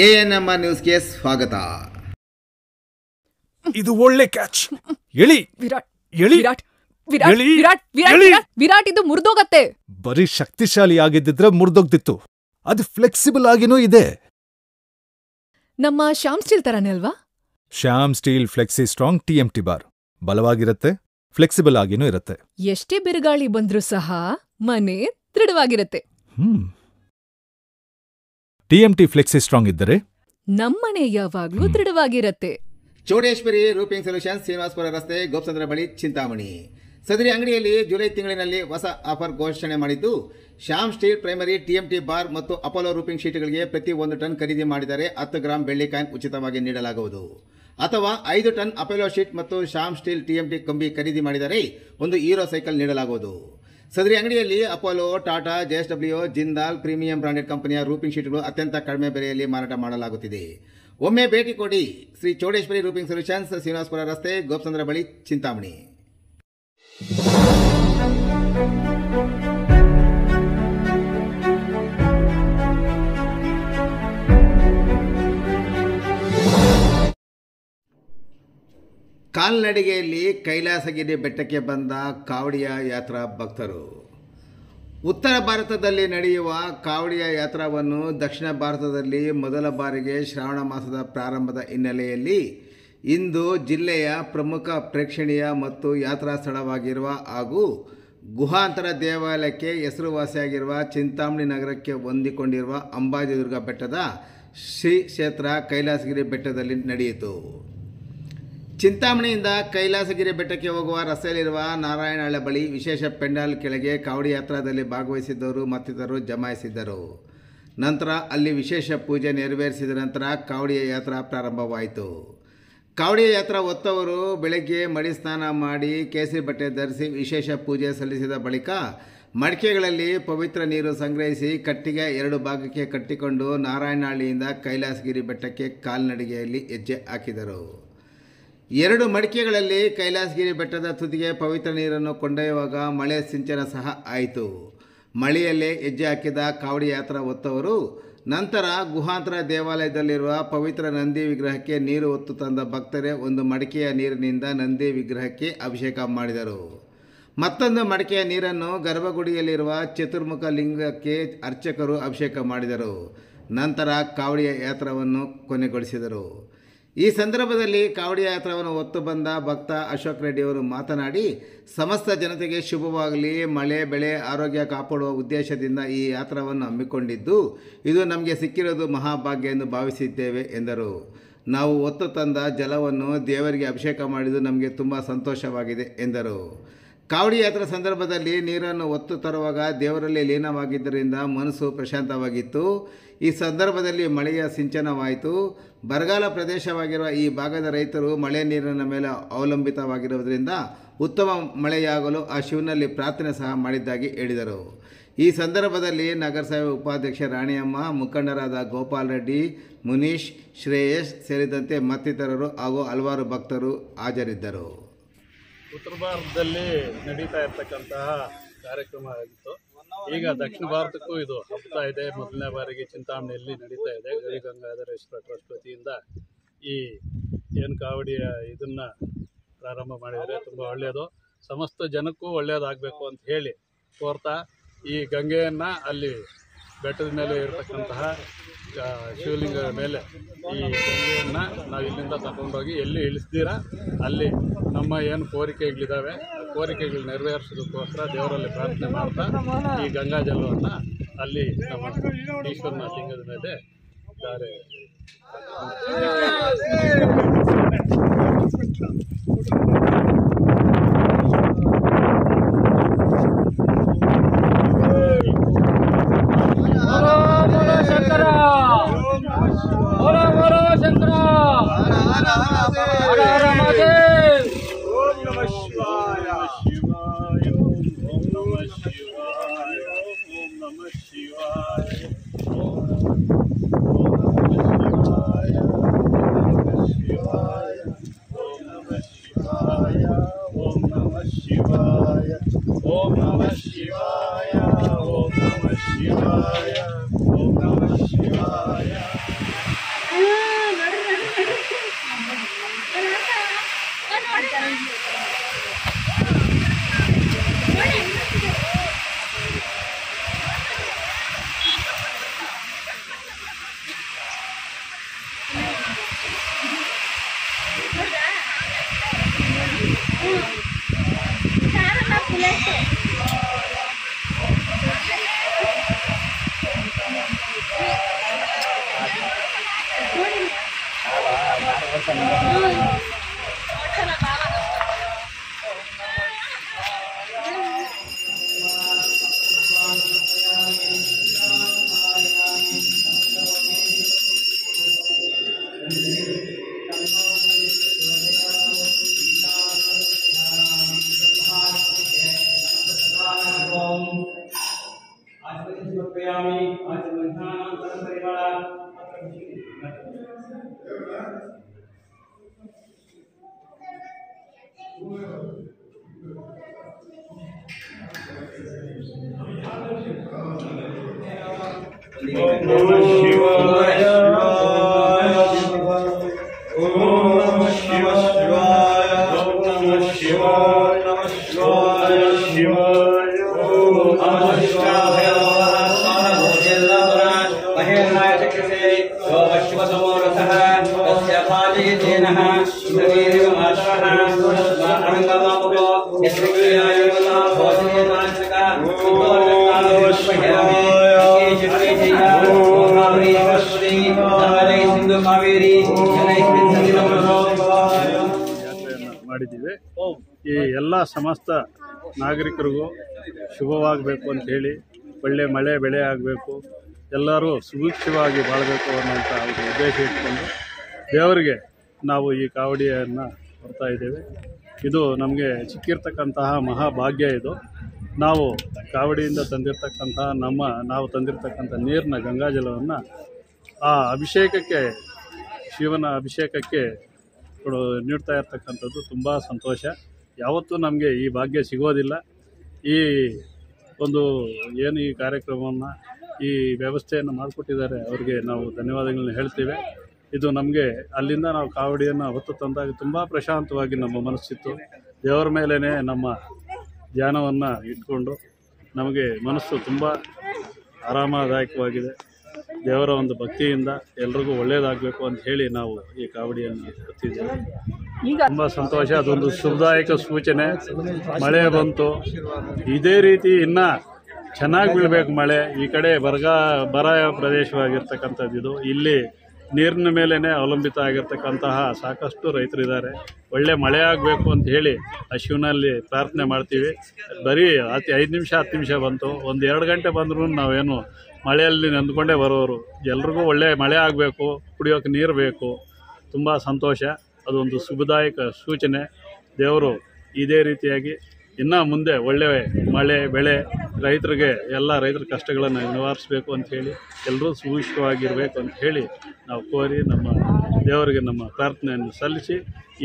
ANMR ನ್ಯೂಸ್ಗೆ ಸ್ವಾಗತ. ಇದು ಒಳ್ಳೆ ಕ್ಯಾಚ್. ಎಳಿ ವಿರಾಟ್ ಎಳಿ ವಿರಾಟ್ ವಿರಾಟ್ ವಿರಾಟ್ ವಿರಾಟ್ ವಿರಾಟ್ ಇದು ಮುರಿದೋಗತ್ತೆ. ಬರೀ ಶಕ್ತಿಶಾಲಿ ಆಗಿದ್ದಿದ್ರೆ ಮುರಿದೋಗ್ತಿತ್ತು. ಅದು ಫ್ಲೆಕ್ಸಿಬಲ್ ಆಗಿನೂ ಇದೆ. ನಮ್ಮ ಶ್ಯಾಮ್ ಸ್ಟೀಲ್ ತರಾನೇ ಅಲ್ವಾ? Shyam steel flexi strong TMT bar ಬಲವಾಗಿರುತ್ತೆ, ಫ್ಲೆಕ್ಸಿಬಲ್ ಆಗಿನೂ ಇರುತ್ತೆ. ಎಷ್ಟೇ ಬಿರುಗಾಳಿ ಬಂದ್ರೂ ಸಹ ಮನೆ ದೃಢವಾಗಿರುತ್ತೆ. TMT ಫ್ಲೆಕ್ಸಿ ಸ್ಟ್ರಾಂಗ್ ಇದ್ದರೆ ನಮ್ಮನೆ ಯಾವಾಗ್ಲೂ ದೃಢವಾಗಿರತ್ತೆ. ಚೌಡೇಶ್ವರಿ ರೂಪಿಂಗ್ ಸೊಲ್ಯೂಷನ್ಸ್, ಶ್ರೀನಿವಾಸಪುರ ರಸ್ತೆ, ಗೋಪಸಂದ್ರ ಬಳಿ, ಚಿಂತಾಮಣಿ. ಸದರಿ ಅಂಗಡಿಯಲ್ಲಿ ಜುಲೈ ತಿಂಗಳಿನಲ್ಲಿ ಹೊಸ ಆಫರ್ ಘೋಷಣೆ ಮಾಡಿದ್ದು, Shyam steel primary TMT bar ಮತ್ತು ಅಪೋಲೋ ರೂಪಿಂಗ್ ಶೀಟ್ಗಳಿಗೆ ಪ್ರತಿ 1 ಟನ್ ಖರೀದಿ ಮಾಡಿದರೆ 10 ಗ್ರಾಂ ಬೆಳ್ಳಿ ಕಾಯಿನ್ ಉಚಿತವಾಗಿ ನೀಡಲಾಗುವುದು. ಅಥವಾ 5 ಟನ್ ಅಪೋಲೋ ಶೀಟ್ ಮತ್ತು ಶ್ಯಾಮ್ ಸ್ಟೀಲ್ TMT ಕಂಬಿ ಖರೀದಿ ಮಾಡಿದರೆ 1 ಹೀರೋ ಸೈಕಲ್ ನೀಡಲಾಗುವುದು. ಸದರಿ ಅಂಗಡಿಯಲ್ಲಿ Apollo, Tata, JSW, Jindal premium branded ಕಂಪನಿಯ ರೂಪಿಂಗ್ ಶೀಟ್ಗಳು ಅತ್ಯಂತ ಕಡಿಮೆ ಬೆಲೆಯಲ್ಲಿ ಮಾರಾಟ ಮಾಡಲಾಗುತ್ತಿದೆ. ಒಮ್ಮೆ ಭೇಟಿ ಕೊಡಿ. ಶ್ರೀ ಚೌಡೇಶ್ವರಿ ರೂಪಿಂಗ್ ಸೊಲ್ಯೂಷನ್ಸ್, ಶ್ರೀನಿವಾಸಪುರ ರಸ್ತೆ, ಗೋಪಸಂದ್ರ ಬಳಿ, ಚಿಂತಾಮಣಿ. ಕಾಲ್ನಡಿಗೆಯಲ್ಲಿ ಕೈಲಾಸಗಿರಿ ಬೆಟ್ಟಕ್ಕೆ ಬಂದ ಕಾವಡಿಯ ಯಾತ್ರಾ ಭಕ್ತರು. ಉತ್ತರ ಭಾರತದಲ್ಲಿ ನಡೆಯುವ ಕಾವಡಿಯ ಯಾತ್ರಾವನ್ನು ದಕ್ಷಿಣ ಭಾರತದಲ್ಲಿ ಮೊದಲ ಬಾರಿಗೆ ಶ್ರಾವಣ ಮಾಸದ ಪ್ರಾರಂಭದ ಹಿನ್ನೆಲೆಯಲ್ಲಿ ಇಂದು ಜಿಲ್ಲೆಯ ಪ್ರಮುಖ ಪ್ರೇಕ್ಷಣೀಯ ಮತ್ತು ಯಾತ್ರಾ ಸ್ಥಳವಾಗಿರುವ ಹಾಗೂ ಗುಹಾಂತರ ದೇವಾಲಯಕ್ಕೆ ಹೆಸರುವಾಸಿಯಾಗಿರುವ ಚಿಂತಾಮಣಿ ನಗರಕ್ಕೆ ಹೊಂದಿಕೊಂಡಿರುವ ಅಂಬಾಜಿದುರ್ಗ ಬೆಟ್ಟದ ಶ್ರೀ ಕ್ಷೇತ್ರ ಕೈಲಾಸಗಿರಿ ಬೆಟ್ಟದಲ್ಲಿ ನಡೆಯಿತು. ಚಿಂತಾಮಣಿಯಿಂದ ಕೈಲಾಸಗಿರಿ ಬೆಟ್ಟಕ್ಕೆ ಹೋಗುವ ರಸ್ತೆಯಲ್ಲಿರುವ ನಾರಾಯಣಹಳ್ಳಿ ಬಳಿ ವಿಶೇಷ ಪೆಂಡಾಲ್ ಕೆಳಗೆ ಕಾವಡಿ ಯಾತ್ರಾದಲ್ಲಿ ಭಾಗವಹಿಸಿದ್ದವರು ಮತ್ತಿತರರು ಜಮಾಯಿಸಿದ್ದರು. ನಂತರ ಅಲ್ಲಿ ವಿಶೇಷ ಪೂಜೆ ನೆರವೇರಿಸಿದ ನಂತರ ಕಾವಡಿಯ ಯಾತ್ರಾ ಪ್ರಾರಂಭವಾಯಿತು. ಕಾವಡಿಯ ಯಾತ್ರಾ ಹೊತ್ತವರು ಬೆಳಗ್ಗೆ ಮಡಿ ಸ್ನಾನ ಮಾಡಿ ಕೇಸರಿ ಬಟ್ಟೆ ಧರಿಸಿ ವಿಶೇಷ ಪೂಜೆ ಸಲ್ಲಿಸಿದ ಬಳಿಕ ಮಡಿಕೆಗಳಲ್ಲಿ ಪವಿತ್ರ ನೀರು ಸಂಗ್ರಹಿಸಿ ಕಟ್ಟಿಗೆ 2 ಭಾಗಕ್ಕೆ ಕಟ್ಟಿಕೊಂಡು ನಾರಾಯಣಹಳ್ಳಿಯಿಂದ ಕೈಲಾಸಗಿರಿ ಬೆಟ್ಟಕ್ಕೆ ಕಾಲ್ನಡಿಗೆಯಲ್ಲಿ ಹೆಜ್ಜೆ ಹಾಕಿದರು. 2 ಮಡಿಕೆಗಳಲ್ಲಿ ಕೈಲಾಸಗಿರಿ ಬೆಟ್ಟದ ತುದಿಗೆ ಪವಿತ್ರ ನೀರನ್ನು ಕೊಂಡೊಯ್ಯುವಾಗ ಮಳೆ ಸಿಂಚನ ಸಹ ಆಯಿತು. ಮಳೆಯಲ್ಲೇ ಹೆಜ್ಜೆ ಹಾಕಿದ ಕಾವಡಿ ಯಾತ್ರಾ ಹೊತ್ತವರು ನಂತರ ಗುಹಾಂತರ ದೇವಾಲಯದಲ್ಲಿರುವ ಪವಿತ್ರ ನಂದಿ ವಿಗ್ರಹಕ್ಕೆ ನೀರು ಹೊತ್ತು ತಂದ ಭಕ್ತರೇ ಒಂದು ಮಡಿಕೆಯ ನೀರಿನಿಂದ ನಂದಿ ವಿಗ್ರಹಕ್ಕೆ ಅಭಿಷೇಕ ಮಾಡಿದರು. ಮತ್ತೊಂದು ಮಡಿಕೆಯ ನೀರನ್ನು ಗರ್ಭಗುಡಿಯಲ್ಲಿರುವ ಚತುರ್ಮುಖ ಲಿಂಗಕ್ಕೆ ಅರ್ಚಕರು ಅಭಿಷೇಕ ಮಾಡಿದರು. ನಂತರ ಕಾವಡಿಯ ಯಾತ್ರಾವನ್ನು ಕೊನೆಗೊಳಿಸಿದರು. ಈ ಸಂದರ್ಭದಲ್ಲಿ ಕಾವಡಿ ಯಾತ್ರಾವನ್ನು ಹೊತ್ತು ಬಂದ ಭಕ್ತ ಅಶೋಕ್ ರೆಡ್ಡಿಯವರು ಮಾತನಾಡಿ, ಸಮಸ್ತ ಜನತೆಗೆ ಶುಭವಾಗಲಿ, ಮಳೆ ಬೆಳೆ ಆರೋಗ್ಯ ಕಾಪಾಡುವ ಉದ್ದೇಶದಿಂದ ಈ ಯಾತ್ರಾವನ್ನು ಹಮ್ಮಿಕೊಂಡಿದ್ದು, ಇದು ನಮಗೆ ಸಿಕ್ಕಿರೋದು ಮಹಾಭಾಗ್ಯ ಎಂದು ಭಾವಿಸಿದ್ದೇವೆ ಎಂದರು. ನಾವು ಹೊತ್ತು ತಂದ ಜಲವನ್ನು ದೇವರಿಗೆ ಅಭಿಷೇಕ ಮಾಡಿದ್ದು ನಮಗೆ ತುಂಬ ಸಂತೋಷವಾಗಿದೆ ಎಂದರು. ಕಾವಡಿ ಯಾತ್ರಾ ಸಂದರ್ಭದಲ್ಲಿ ನೀರನ್ನು ಹೊತ್ತು ತರುವಾಗ ದೇವರಲ್ಲಿ ಲೀನವಾಗಿದ್ದರಿಂದ ಮನಸ್ಸು ಪ್ರಶಾಂತವಾಗಿತ್ತು. ಈ ಸಂದರ್ಭದಲ್ಲಿ ಮಳೆಯ ಸಿಂಚನವಾಯಿತು. ಬರಗಾಲ ಪ್ರದೇಶವಾಗಿರುವ ಈ ಭಾಗದ ರೈತರು ಮಳೆ ನೀರಿನ ಮೇಲೆ ಅವಲಂಬಿತವಾಗಿರುವುದರಿಂದ ಉತ್ತಮ ಮಳೆಯಾಗಲು ಆ ಶಿವನಲ್ಲಿ ಪ್ರಾರ್ಥನೆ ಸಹ ಮಾಡಿದ್ದಾಗಿ ಹೇಳಿದರು. ಈ ಸಂದರ್ಭದಲ್ಲಿ ನಗರಸಭೆ ಉಪಾಧ್ಯಕ್ಷ ರಾಣಿಯಮ್ಮ, ಮುಖಂಡರಾದ ಗೋಪಾಲ್ ರೆಡ್ಡಿ, ಮುನೀಶ್, ಶ್ರೇಯಸ್ ಸೇರಿದಂತೆ ಮತ್ತಿತರರು ಹಾಗೂ ಹಲವಾರು ಭಕ್ತರು ಹಾಜರಿದ್ದರು. ಉತ್ತರ ಭಾರತದಲ್ಲಿ ನಡೀತಾ ಇರ್ತಕ್ಕಂತಹ ಕಾರ್ಯಕ್ರಮ ಆಗಿತ್ತು. ಈಗ ದಕ್ಷಿಣ ಭಾರತಕ್ಕೂ ಇದು ಹಬ್ತಾ ಇದೆ. ಮೊದಲನೇ ಬಾರಿಗೆ ಚಿಂತಾಮಣಿಯಲ್ಲಿ ನಡೀತಾ ಇದೆ. ಗವಿಗಂಗಾಧರೇಶ್ವರ ಟ್ರಸ್ಟ್ ವತಿಯಿಂದ ಈ ಏನು ಕಾವಡಿಯ ಇದನ್ನು ಪ್ರಾರಂಭ ಮಾಡಿದರೆ ತುಂಬ ಒಳ್ಳೆಯದು, ಸಮಸ್ತ ಜನಕ್ಕೂ ಒಳ್ಳೆಯದಾಗಬೇಕು ಅಂತ ಹೇಳಿ ಕೋರ್ತಾ ಈ ಗಂಗೆಯನ್ನು ಅಲ್ಲಿ ಬೆಟ್ಟದ ಮೇಲೆ ಇರತಕ್ಕಂತಹ ಶಿವಲಿಂಗದ ಮೇಲೆ ಈ ಗಂಗೆಯನ್ನು ನಾವು ಇಲ್ಲಿಂದ ತಗೊಂಡೋಗಿ ಎಲ್ಲಿ ಇಳಿಸ್ತೀರ ಅಲ್ಲಿ ನಮ್ಮ ಏನು ಕೋರಿಕೆಗಳಿದ್ದಾವೆ ಕೋರಿಕೆಗಳು ನೆರವೇರಿಸೋದಕ್ಕೋಸ್ಕರ ದೇವರಲ್ಲಿ ಪ್ರಾರ್ಥನೆ ಮಾಡ್ತಾ ಈ ಗಂಗಾ ಜಲವನ್ನು ಅಲ್ಲಿ ನಮ್ಮ ಈಶ್ವರನ ಲಿಂಗದ ಮೇಲೆ ಧಾರೆ ಮಾಡಿದ್ದೀವಿ. ಈ ಎಲ್ಲ ಸಮಸ್ತ ನಾಗರಿಕರಿಗೂ ಶುಭವಾಗಬೇಕು ಅಂತ ಹೇಳಿ, ಒಳ್ಳೆ ಮಳೆ ಬೆಳೆ ಆಗಬೇಕು, ಎಲ್ಲರೂ ಸುಭಿಕ್ಷವಾಗಿ ಬಾಳಬೇಕು ಅನ್ನೋಂಥ ಒಂದು ಉದ್ದೇಶ ಇಟ್ಕೊಂಡು ದೇವರಿಗೆ ನಾವು ಈ ಕಾವಡಿಯನ್ನು ಬರ್ತಾ ಇದ್ದೇವೆ. ಇದು ನಮಗೆ ಸಿಕ್ಕಿರ್ತಕ್ಕಂತಹ ಮಹಾಭಾಗ್ಯ. ಇದು ನಾವು ಕಾವಡಿಯಿಂದ ತಂದಿರತಕ್ಕಂತಹ ನಾವು ತಂದಿರತಕ್ಕಂಥ ನೀರಿನ ಗಂಗಾಜಲವನ್ನು ಆ ಅಭಿಷೇಕಕ್ಕೆ, ಶಿವನ ಅಭಿಷೇಕಕ್ಕೆ ನೀಡ್ತಾ ಇರ್ತಕ್ಕಂಥದ್ದು ತುಂಬ ಸಂತೋಷ. ಯಾವತ್ತೂ ನಮಗೆ ಈ ಭಾಗ್ಯ ಸಿಗೋದಿಲ್ಲ. ಈ ಒಂದು ಏನು ಈ ಕಾರ್ಯಕ್ರಮವನ್ನು, ಈ ವ್ಯವಸ್ಥೆಯನ್ನು ಮಾಡಿಕೊಟ್ಟಿದ್ದಾರೆ, ಅವರಿಗೆ ನಾವು ಧನ್ಯವಾದಗಳನ್ನ ಹೇಳ್ತೇವೆ. ಇದು ನಮಗೆ ಅಲ್ಲಿಂದ ನಾವು ಕಾವಡಿಯನ್ನು ಹೊತ್ತು ತಂದಾಗ ತುಂಬ ಪ್ರಶಾಂತವಾಗಿ ನಮ್ಮ ಮನಸ್ಸಿತ್ತು. ದೇವರ ಮೇಲೇ ನಮ್ಮ ಧ್ಯಾನವನ್ನು ಇಟ್ಕೊಂಡು ನಮಗೆ ಮನಸ್ಸು ತುಂಬ ಆರಾಮದಾಯಕವಾಗಿದೆ. ದೇವರ ಒಂದು ಭಕ್ತಿಯಿಂದ ಎಲ್ರಿಗೂ ಒಳ್ಳೆಯದಾಗಬೇಕು ಅಂತ ಹೇಳಿ ನಾವು ಈ ಕಾವಡಿಯನ್ನು ಹೊತ್ತಿದ್ದೇವೆ. ತುಂಬ ಸಂತೋಷ. ಅದೊಂದು ಶುಭದಾಯಕ ಸೂಚನೆ. ಮಳೆ ಬಂತು, ಇದೇ ರೀತಿ ಇನ್ನೂ ಚೆನ್ನಾಗಿ ಬೀಳಬೇಕು ಮಳೆ. ಈ ಕಡೆ ಬರ ಪ್ರದೇಶವಾಗಿರ್ತಕ್ಕಂಥದ್ದು ಇದು. ಇಲ್ಲಿ ನೀರಿನ ಮೇಲೇ ಅವಲಂಬಿತ ಆಗಿರ್ತಕ್ಕಂತಹ ಸಾಕಷ್ಟು ರೈತರಿದ್ದಾರೆ. ಒಳ್ಳೆ ಮಳೆ ಆಗಬೇಕು ಅಂತ ಹೇಳಿ ಆ ಶಿವನಲ್ಲಿ ಪ್ರಾರ್ಥನೆ ಮಾಡ್ತೀವಿ. ಬರೀ 5 ನಿಮಿಷ 10 ನಿಮಿಷ ಬಂತು, ಒಂದು 2 ಗಂಟೆ ಬಂದರೂ ನಾವೇನು ಮಳೆಯಲ್ಲಿ ನೆಂದ್ಕೊಂಡೇ ಬರೋರು. ಎಲ್ರಿಗೂ ಒಳ್ಳೆ ಮಳೆ ಆಗಬೇಕು, ಕುಡಿಯೋಕೆ ನೀರು ಬೇಕು. ತುಂಬ ಸಂತೋಷ. ಅದೊಂದು ಶುಭದಾಯಕ ಸೂಚನೆ. ದೇವರು ಇದೇ ರೀತಿಯಾಗಿ ಇನ್ನು ಮುಂದೆ ಒಳ್ಳೆ ಮಳೆ ಬೆಳೆ ರೈತರಿಗೆ, ಎಲ್ಲ ರೈತರ ಕಷ್ಟಗಳನ್ನು ನಿವಾರಿಸಬೇಕು ಅಂತ ಹೇಳಿ, ಎಲ್ಲರೂ ಸುಭಿಕ್ಷವಾಗಿರಬೇಕು ಅಂತ ಹೇಳಿ ನಾವು ಕೋರಿ ನಮ್ಮ ದೇವರಿಗೆ ನಮ್ಮ ಪ್ರಾರ್ಥನೆಯನ್ನು ಸಲ್ಲಿಸಿ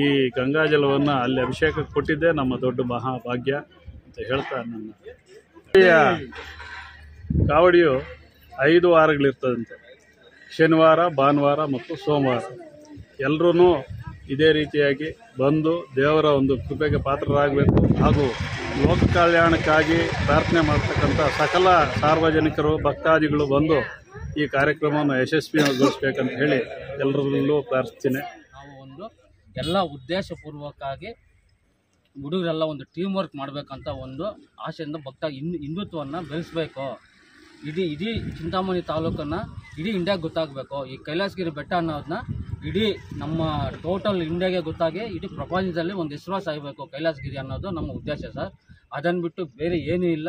ಈ ಗಂಗಾಜಲವನ್ನು ಅಲ್ಲಿ ಅಭಿಷೇಕಕ್ಕೆ ಕೊಟ್ಟಿದ್ದೇ ನಮ್ಮ ದೊಡ್ಡ ಮಹಾಭಾಗ್ಯ ಅಂತ ಹೇಳ್ತಾ ನನ್ನ ಕಾವಡಿಯು 5 ವಾರಗಳಿರ್ತದಂತೆ. ಶನಿವಾರ, ಭಾನುವಾರ ಮತ್ತು ಸೋಮವಾರ. ಎಲ್ಲರೂ ಇದೇ ರೀತಿಯಾಗಿ ಬಂದು ದೇವರ ಒಂದು ಕೃಪೆಗೆ ಪಾತ್ರರಾಗಬೇಕು. ಹಾಗೂ ಲೋಕ ಕಲ್ಯಾಣಕ್ಕಾಗಿ ಪ್ರಾರ್ಥನೆ ಮಾಡ್ತಕ್ಕಂಥ ಸಕಲ ಸಾರ್ವಜನಿಕರು, ಭಕ್ತಾದಿಗಳು ಬಂದು ಈ ಕಾರ್ಯಕ್ರಮವನ್ನು ಯಶಸ್ವಿಗೊಳಿಸಬೇಕಂತ ಹೇಳಿ ಎಲ್ಲರಲ್ಲೂ ಪ್ರಾರ್ಥಿಸ್ತೀನಿ. ನಾವು ಒಂದು ಎಲ್ಲ ಉದ್ದೇಶಪೂರ್ವಕವಾಗಿ ಹುಡುಗರೆಲ್ಲ ಒಂದು ಟೀಮ್ ವರ್ಕ್ ಮಾಡಬೇಕಂತ ಒಂದು ಆಶೆಯಿಂದ ಹಿಂದುತ್ವವನ್ನು ಬೆಳೆಸಬೇಕು. ಇಡೀ ಚಿಂತಾಮಣಿ ತಾಲೂಕನ್ನು ಇಡೀ ಇಂಡಿಯಾಗೆ ಗೊತ್ತಾಗಬೇಕು. ಈ ಕೈಲಾಸಗಿರಿ ಬೆಟ್ಟ ಅನ್ನೋದನ್ನ ಇಡೀ ನಮ್ಮ ಟೋಟಲ್ ಇಂಡಿಯಾಗೆ ಗೊತ್ತಾಗಿ ಇಡೀ ಪ್ರಪಂಚದಲ್ಲಿ ಒಂದು ಹೆಸರುವಾಸಿ ಆಗಬೇಕು ಕೈಲಾಸಗಿರಿ ಅನ್ನೋದು ನಮ್ಮ ಉದ್ದೇಶ ಸರ್. ಅದನ್ನು ಬಿಟ್ಟು ಬೇರೆ ಏನೂ ಇಲ್ಲ.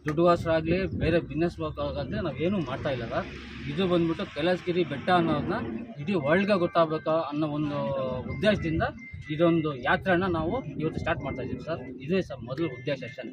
ದುಡ್ಡುವಾಸರಾಗಲಿ ಬೇರೆ ಬಿಸ್ನೆಸ್ ಆಗಲಿ ನಾವೇನೂ ಮಾಡ್ತಾಯಿಲ್ಲ ಸರ್. ಇದು ಬಂದುಬಿಟ್ಟು ಕೈಲಾಸಗಿರಿ ಬೆಟ್ಟ ಅನ್ನೋದನ್ನ ಇಡೀ ವರ್ಲ್ಡ್ಗೆ ಗೊತ್ತಾಗಬೇಕು ಅನ್ನೋ ಒಂದು ಉದ್ದೇಶದಿಂದ ಇದೊಂದು ಯಾತ್ರೆನ ನಾವು ಇವತ್ತು ಸ್ಟಾರ್ಟ್ ಮಾಡ್ತಾಯಿದ್ದೀವಿ ಸರ್. ಇದೇ ಸರ್ ಮೊದಲು ಉದ್ದೇಶ ಅಷ್ಟೇ.